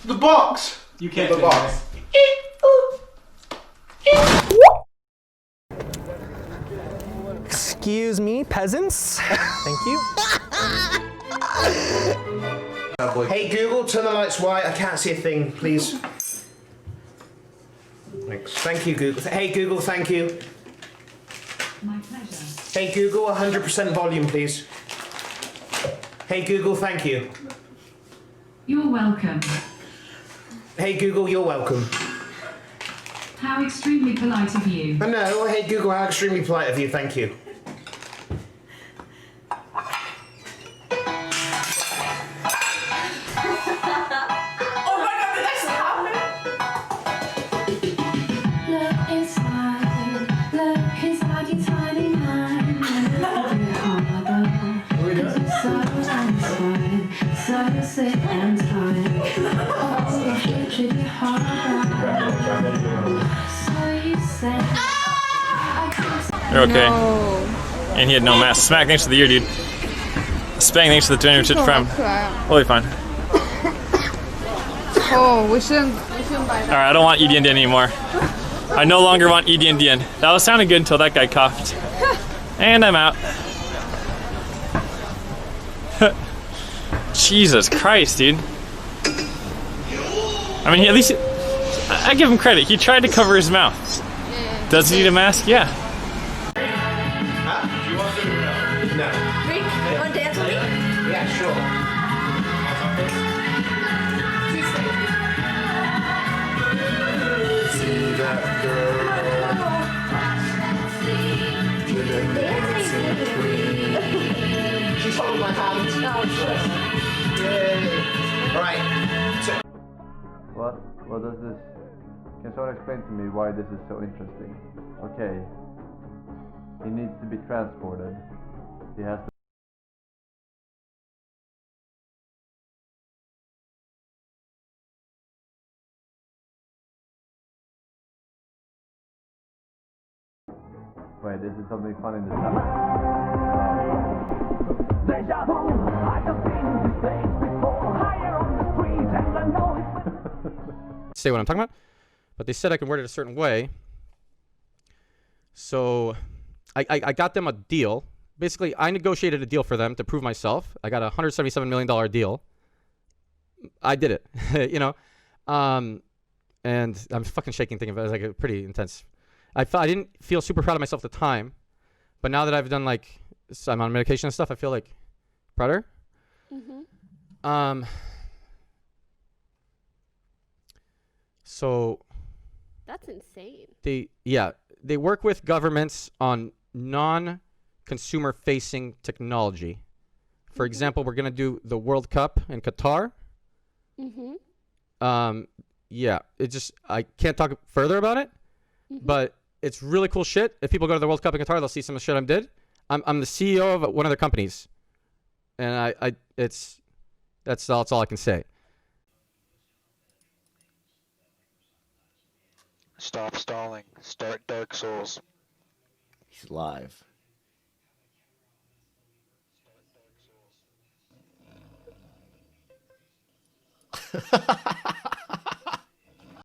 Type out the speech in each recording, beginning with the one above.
The box! You can't the do box. Excuse me, peasants. Thank you. Hey Google, turn the lights white. I can't see a thing, please. Thanks. Thank you, Google. Hey Google, thank you. My pleasure. Hey Google, 100% volume, please. Hey Google, thank you. You're welcome. Hey Google, you're welcome. How extremely polite of you. I know. Hey Google, how extremely polite of you. Thank you. You're okay. No. And he had no mask. Smack thanks to the ear, dude. Spang thanks to the 20% from. Totally fine. Oh, we shouldn't buy that. Alright, I don't want ED Indian anymore. I no longer want ED Indian. That was sounding good until that guy coughed. And I'm out. Jesus Christ, dude. I mean, at least I give him credit. He tried to cover his mouth. Does he need a mask? Yeah. Do you want to do it? No. Greek, you want to dance with me? Yeah, sure. See that girl. She's holding my hand. Yay. Alright. What does this... Can someone explain to me why this is so interesting? Okay. He needs to be transported. He has to... Wait, this is something fun in this house. Say what I'm talking about, but they said I can word it a certain way. So I got them a deal. Basically, I negotiated a deal for them to prove myself. I got a $177 million deal. I did it, you know. And I'm fucking shaking thinking about it. It was like pretty intense. I didn't feel super proud of myself at the time, but now that I've done like, I'm on medication and stuff, I feel like prouder. So That's insane. They work with governments on non-consumer facing technology. For example, we're gonna do the World Cup in Qatar. I can't talk further about it, but it's really cool shit. If people go to the World Cup in Qatar, they'll see some of the shit I did. I'm the CEO of one of their companies, and that's all I can say. Stop stalling. Start Dark Souls. He's live.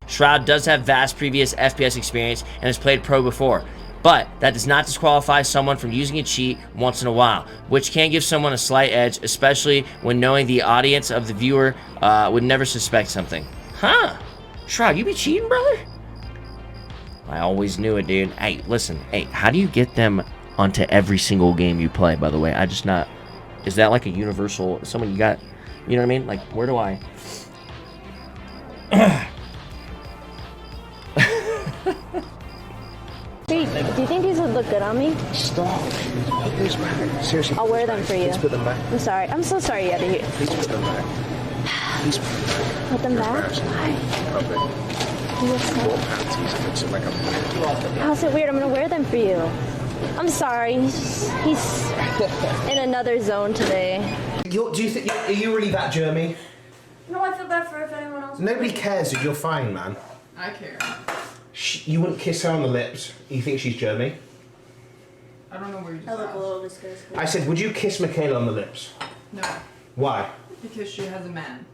Shroud does have vast previous FPS experience and has played pro before, but that does not disqualify someone from using a cheat once in a while, which can give someone a slight edge, especially when knowing the audience of the viewer would never suspect something. Huh? Shroud, you be cheating, brother? I always knew it, dude. Hey, listen. Hey, how do you get them onto every single game you play, by the way? Is that like a universal, someone you got, you know what I mean? Like, where do I... Greek, do you think these would look good on me? Stop. Please, man. Seriously. I'll wear them for you. Please put them back. I'm sorry. I'm so sorry you had to hear. Please put them back. Please Put them back? Why? How's it weird? I'm gonna wear them for you. I'm sorry. He's in another zone today. Do you think are you really that germy? No, I feel bad for if anyone else. Nobody cares if you're fine, man. I care. You wouldn't kiss her on the lips. You think she's germy? I don't know where you just I look a little disgusting. I said, would you kiss Macaiyla on the lips? No. Why? Because she has a man.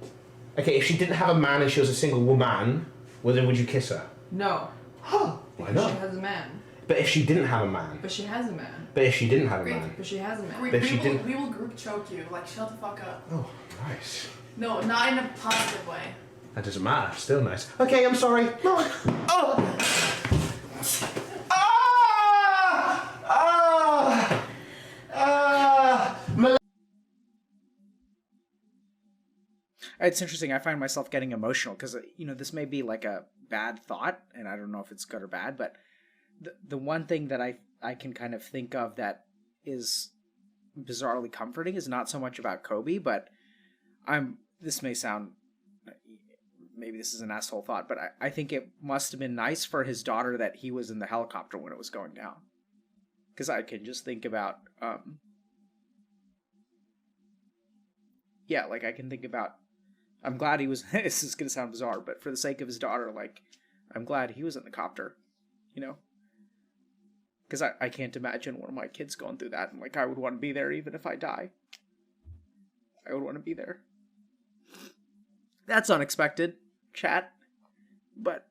Okay, if she didn't have a man and she was a single woman, would you kiss her? No. Huh? Why Because not? she has a man. But if she didn't have a man. But she has a man. But if she didn't have a Greek, man. but she has a man. But if she didn't. We will group choke you. Like, shut the fuck up. Oh, nice. No, not in a positive way. That doesn't matter. Still nice. Okay, I'm sorry. No. Oh. It's interesting. I find myself getting emotional because, you know, this may be like a bad thought, and I don't know if it's good or bad, but the one thing that I can kind of think of that is bizarrely comforting is not so much about Kobe, but this may sound, maybe this is an asshole thought, but I think it must have been nice for his daughter that he was in the helicopter when it was going down. Because I can just think about, yeah, like I can think about, I'm glad he was, this is going to sound bizarre, but for the sake of his daughter, like, I'm glad he was in the copter, you know? Because I can't imagine one of my kids going through that, and like, I would want to be there even if I die. I would want to be there. That's unexpected, chat, but...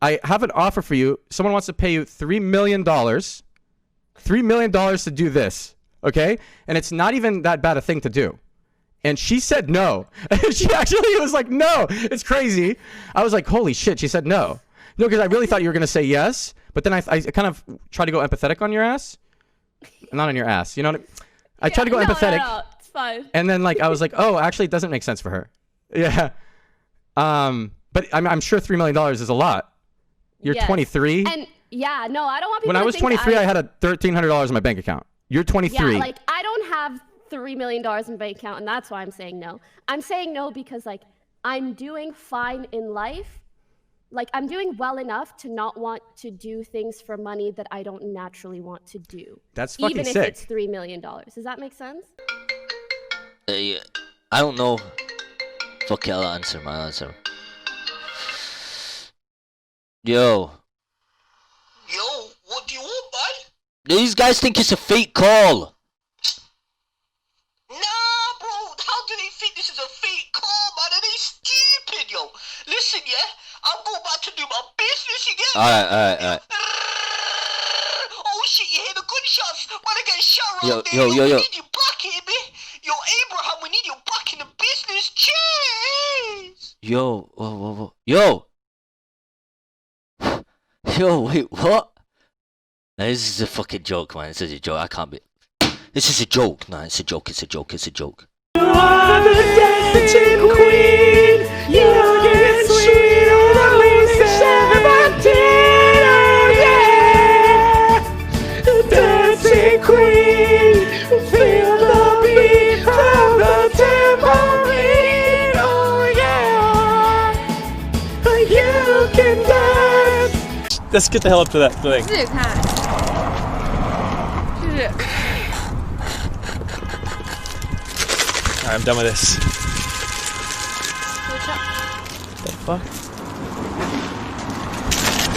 I have an offer for you. Someone wants to pay you $3 million. $3 million to do this, okay? And it's not even that bad a thing to do. And she said no. She actually was like, no, it's crazy. I was like, holy shit, she said no. No, because I really thought you were going to say yes. But then I kind of tried to go empathetic on your ass. Not on your ass, you know what I tried to go empathetic. No, it's fine. And then like I was like, oh, actually it doesn't make sense for her. Yeah. But I'm sure $3 million is a lot. You're 23. And yeah, no, I don't want people When to I was think 23, I had a $1,300 in my bank account. You're 23. Yeah, like I don't have $3 million in bank account, and that's why I'm saying no. I'm saying no because like I'm doing fine in life. Like I'm doing well enough to not want to do things for money that I don't naturally want to do. That's fucking even sick. Even if it's $3 million. Does that make sense? I don't know. Fuck it, I'll answer, man. Answer. Yo, what do you want, man? These guys think it's a fake call. Nah, bro. How do they think this is a fake call, man? Are they stupid, yo? Listen, yeah? I'm going back to do my business, you get me? Alright. Oh, shit, you hear the gunshots? Man, I get shot Yo. right there. We need you back, hear me? Yo, Abraham, we need you back in the business. Cheers! Yo, whoa. Yo, wait, what? Nah, this is a fucking joke, man. This is a joke. I can't be. This is a joke. Nah, it's a joke. You are the dancing queen. You get sweet only 17. Oh yeah, the dancing queen. Feel the beat from the tambourine. Oh yeah, you can dance. Let's get the hell up to that thing. 自己看，就是。 Alright, I'm done with this. The fuck?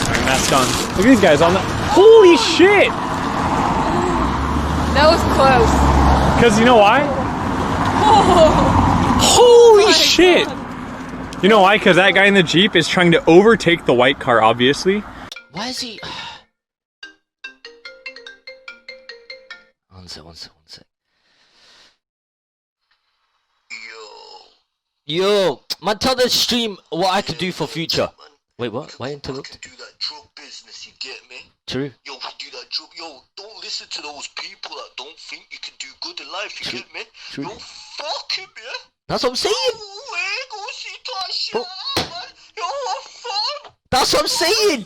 Alright, mask on. Look at these guys on the. Holy shit! That was close. Because you know why? Oh. Holy shit! God. You know why? Because that guy in the Jeep is trying to overtake the white car, obviously. Why is he? One sec. Yo, man, tell the stream what I could do for future. Wait, what? Why interrupt? Do that drug business, you get me? True. Yo, we do that drug. Yo, don't listen to those people that don't think you can do good in life, you get me? True. Yo, fuck him, yeah? That's what I'm saying. Go see that shit out, man. Yo, what fun? That's what I'm saying.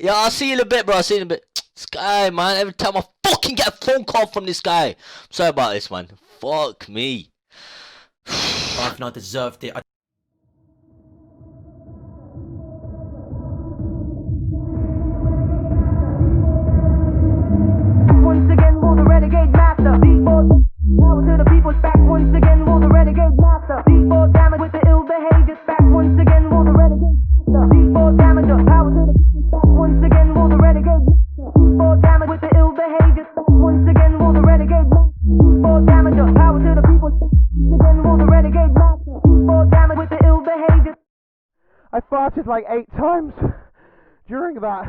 Yeah, I'll see you in a bit, bro. I'll see you in a bit. This guy, man, every time I fucking get a phone call from this guy. I'm sorry about this, man. Fuck me. I've not deserved it. Once again, will the renegade master. Beatboard, power to the people's back. Once again, will the renegade master. Beatboard damage with the ill behaviors back. Once again, will the renegade master. Beatboard damage, power to the people's back. Once again, will the renegade master. Beatboard damage with the ill behaviors back. Once again, will the renegade master. Beatboard damage. I farted like 8 times during that.